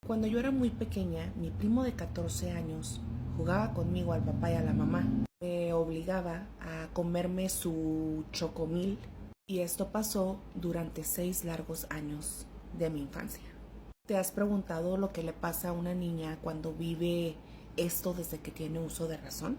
Cuando yo era muy pequeña, mi primo de 14 años jugaba conmigo al papá y a la mamá. Me obligaba a comerme su chocomil y esto pasó durante 6 largos años de mi infancia. ¿Te has preguntado lo que le pasa a una niña cuando vive esto desde que tiene uso de razón?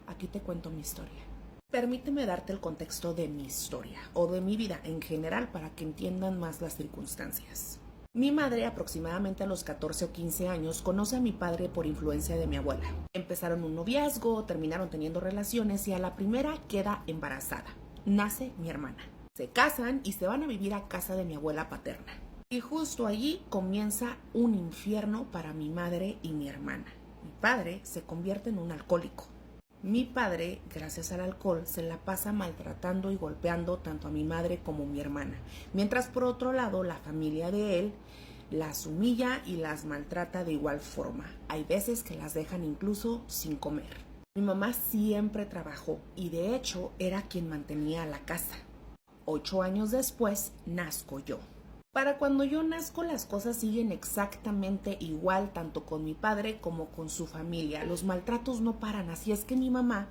Aquí te cuento mi historia. Permíteme darte el contexto de mi historia o de mi vida en general para que entiendan más las circunstancias. Mi madre, aproximadamente a los 14 o 15 años, conoce a mi padre por influencia de mi abuela. Empezaron un noviazgo, terminaron teniendo relaciones y a la primera queda embarazada. Nace mi hermana. Se casan y se van a vivir a casa de mi abuela paterna. Y justo allí comienza un infierno para mi madre y mi hermana. Mi padre se convierte en un alcohólico. Mi padre, gracias al alcohol, se la pasa maltratando y golpeando tanto a mi madre como a mi hermana, mientras por otro lado la familia de él las humilla y las maltrata de igual forma. Hay veces que las dejan incluso sin comer. Mi mamá siempre trabajó y de hecho era quien mantenía la casa. 8 años después nazco yo. Para cuando yo nazco las cosas siguen exactamente igual tanto con mi padre como con su familia. Los maltratos no paran, así es que mi mamá,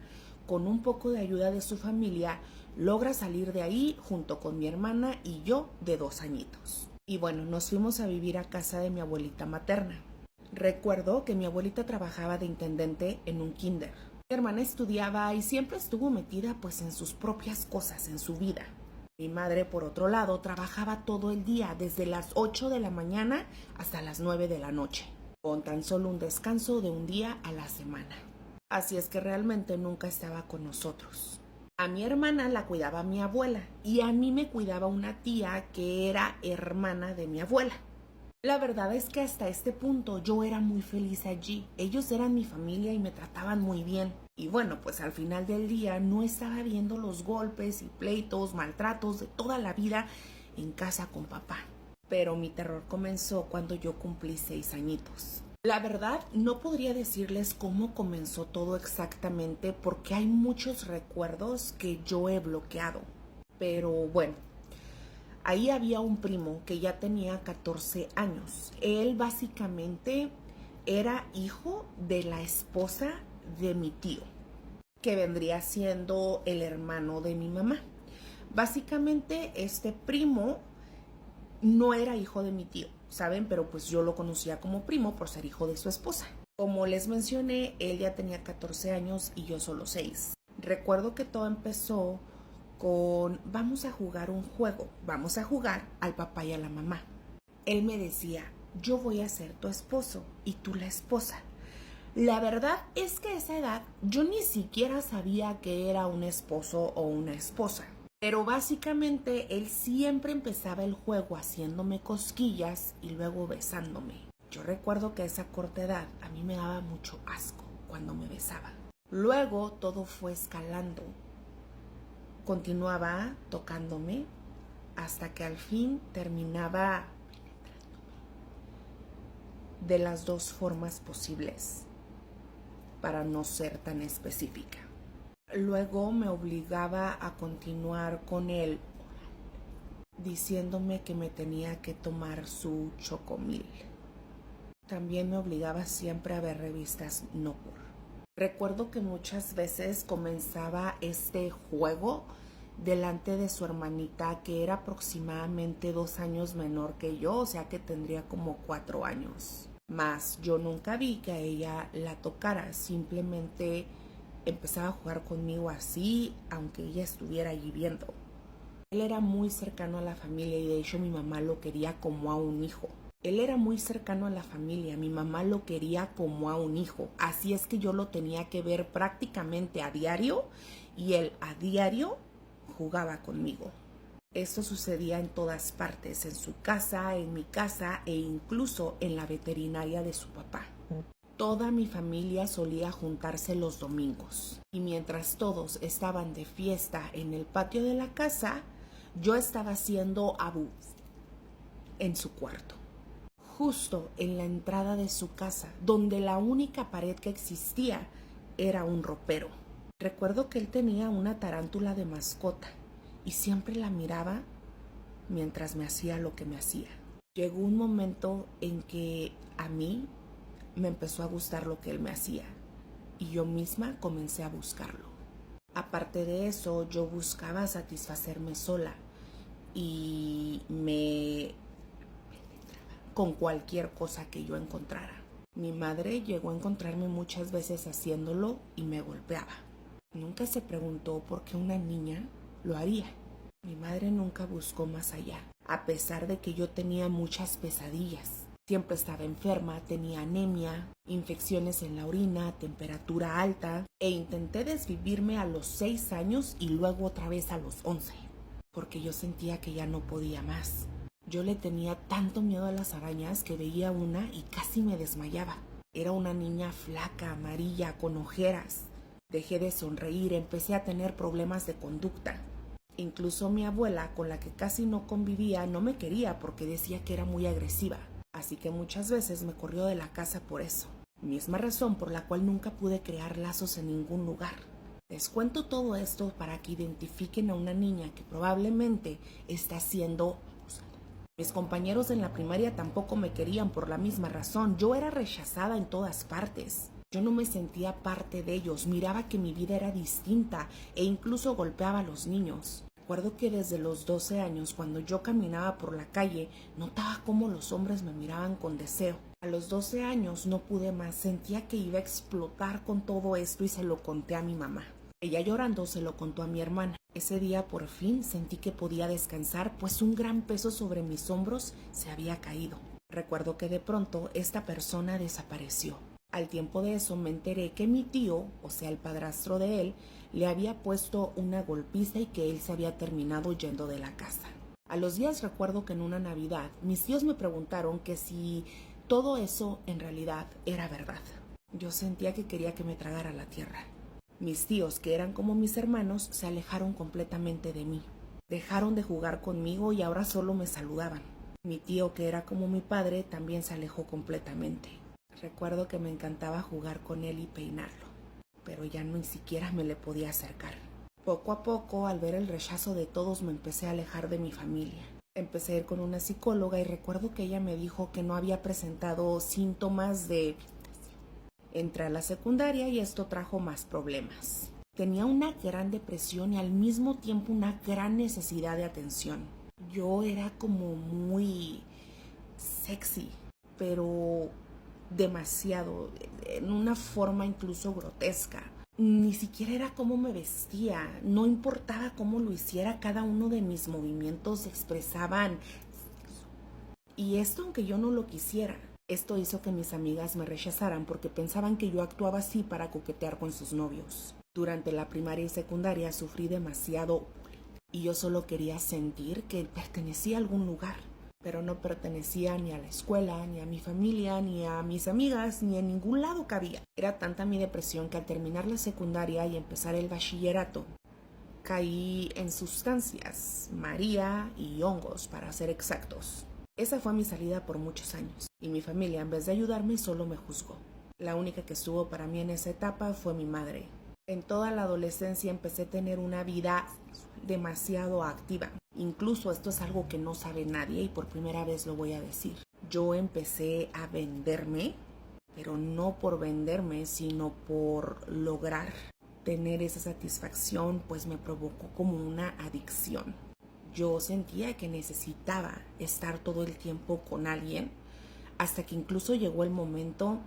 con un poco de ayuda de su familia, logra salir de ahí junto con mi hermana y yo de 2 añitos. Y bueno, nos fuimos a vivir a casa de mi abuelita materna. Recuerdo que mi abuelita trabajaba de intendente en un kinder. Mi hermana estudiaba y siempre estuvo metida pues en sus propias cosas, en su vida. Mi madre, por otro lado, trabajaba todo el día, desde las 8 de la mañana hasta las 9 de la noche, con tan solo un descanso de un día a la semana. Así es que realmente nunca estaba con nosotros. A mi hermana la cuidaba mi abuela y a mí me cuidaba una tía que era hermana de mi abuela. La verdad es que hasta este punto yo era muy feliz allí. Ellos eran mi familia y me trataban muy bien. Y bueno, pues al final del día no estaba viendo los golpes y pleitos, maltratos de toda la vida en casa con papá. Pero mi terror comenzó cuando yo cumplí 6 añitos. La verdad, no podría decirles cómo comenzó todo exactamente porque hay muchos recuerdos que yo he bloqueado. Pero bueno, ahí había un primo que ya tenía 14 años. Él básicamente era hijo de la esposa de mi tío, que vendría siendo el hermano de mi mamá. Básicamente este primo no era hijo de mi tío, ¿saben? Pero pues yo lo conocía como primo por ser hijo de su esposa. Como les mencioné, él ya tenía 14 años y yo solo 6. Recuerdo que todo empezó con vamos a jugar un juego, vamos a jugar al papá y a la mamá. Él me decía, yo voy a ser tu esposo y tú la esposa. La verdad es que a esa edad yo ni siquiera sabía que era un esposo o una esposa. Pero básicamente él siempre empezaba el juego haciéndome cosquillas y luego besándome. Yo recuerdo que a esa corta edad a mí me daba mucho asco cuando me besaba. Luego todo fue escalando. Continuaba tocándome hasta que al fin terminaba de las 2 formas posibles, para no ser tan específica. Luego me obligaba a continuar con él, diciéndome que me tenía que tomar su chocomil. También me obligaba siempre a ver revistas No Por. Recuerdo que muchas veces comenzaba este juego delante de su hermanita, que era aproximadamente 2 años menor que yo, o sea que tendría como 4 años. Mas yo nunca vi que a ella la tocara, simplemente empezaba a jugar conmigo así, aunque ella estuviera allí viendo. Él era muy cercano a la familia y de hecho mi mamá lo quería como a un hijo. Él era muy cercano a la familia, mi mamá lo quería como a un hijo, así es que yo lo tenía que ver prácticamente a diario y él a diario jugaba conmigo. Esto sucedía en todas partes, en su casa, en mi casa e incluso en la veterinaria de su papá. Toda mi familia solía juntarse los domingos y mientras todos estaban de fiesta en el patio de la casa, yo estaba haciendo abus en su cuarto, justo en la entrada de su casa, donde la única pared que existía era un ropero. Recuerdo que él tenía una tarántula de mascota y siempre la miraba mientras me hacía lo que me hacía. Llegó un momento en que a mí me empezó a gustar lo que él me hacía y yo misma comencé a buscarlo. Aparte de eso, yo buscaba satisfacerme sola y me con cualquier cosa que yo encontrara. Mi madre llegó a encontrarme muchas veces haciéndolo y me golpeaba. Nunca se preguntó por qué una niña lo haría. Mi madre nunca buscó más allá, a pesar de que yo tenía muchas pesadillas. Siempre estaba enferma, tenía anemia, infecciones en la orina, temperatura alta e intenté desvivirme a los 6 años y luego otra vez a los 11, porque yo sentía que ya no podía más. Yo le tenía tanto miedo a las arañas que veía una y casi me desmayaba. Era una niña flaca, amarilla, con ojeras. Dejé de sonreír, empecé a tener problemas de conducta. Incluso mi abuela, con la que casi no convivía, no me quería porque decía que era muy agresiva. Así que muchas veces me corrió de la casa por eso. Misma razón por la cual nunca pude crear lazos en ningún lugar. Les cuento todo esto para que identifiquen a una niña que probablemente está siendo abusada. Mis compañeros en la primaria tampoco me querían por la misma razón. Yo era rechazada en todas partes. Yo no me sentía parte de ellos, miraba que mi vida era distinta e incluso golpeaba a los niños. Recuerdo que desde los 12 años, cuando yo caminaba por la calle, notaba cómo los hombres me miraban con deseo. A los 12 años no pude más, sentía que iba a explotar con todo esto y se lo conté a mi mamá. Ella llorando se lo contó a mi hermana. Ese día por fin sentí que podía descansar, pues un gran peso sobre mis hombros se había caído. Recuerdo que de pronto esta persona desapareció. Al tiempo de eso me enteré que mi tío, o sea el padrastro de él, le había puesto una golpiza y que él se había terminado yendo de la casa. A los días recuerdo que en una Navidad mis tíos me preguntaron que si todo eso en realidad era verdad. Yo sentía que quería que me tragara la tierra. Mis tíos, que eran como mis hermanos, se alejaron completamente de mí. Dejaron de jugar conmigo y ahora solo me saludaban. Mi tío, que era como mi padre, también se alejó completamente. Recuerdo que me encantaba jugar con él y peinarlo, pero ya ni siquiera me le podía acercar. Poco a poco, al ver el rechazo de todos, me empecé a alejar de mi familia. Empecé a ir con una psicóloga y recuerdo que ella me dijo que no había presentado síntomas de... Entré a la secundaria y esto trajo más problemas. Tenía una gran depresión y al mismo tiempo una gran necesidad de atención. Yo era como muy sexy, pero demasiado, en una forma incluso grotesca. Ni siquiera era cómo me vestía, no importaba cómo lo hiciera, cada uno de mis movimientos expresaban. Y esto aunque yo no lo quisiera. Esto hizo que mis amigas me rechazaran porque pensaban que yo actuaba así para coquetear con sus novios. Durante la primaria y secundaria sufrí demasiado y yo solo quería sentir que pertenecía a algún lugar. Pero no pertenecía ni a la escuela, ni a mi familia, ni a mis amigas, ni en ningún lado cabía. Era tanta mi depresión que al terminar la secundaria y empezar el bachillerato, caí en sustancias, María y hongos, para ser exactos. Esa fue mi salida por muchos años, y mi familia, en vez de ayudarme, solo me juzgó. La única que estuvo para mí en esa etapa fue mi madre. En toda la adolescencia empecé a tener una vida demasiado activa. Incluso esto es algo que no sabe nadie y por primera vez lo voy a decir. Yo empecé a venderme, pero no por venderme, sino por lograr tener esa satisfacción, pues me provocó como una adicción. Yo sentía que necesitaba estar todo el tiempo con alguien, hasta que incluso llegó el momento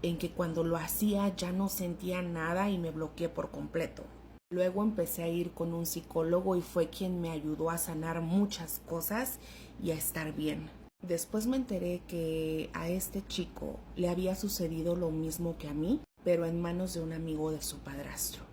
en que cuando lo hacía ya no sentía nada y me bloqueé por completo. Luego empecé a ir con un psicólogo y fue quien me ayudó a sanar muchas cosas y a estar bien. Después me enteré que a este chico le había sucedido lo mismo que a mí, pero en manos de un amigo de su padrastro.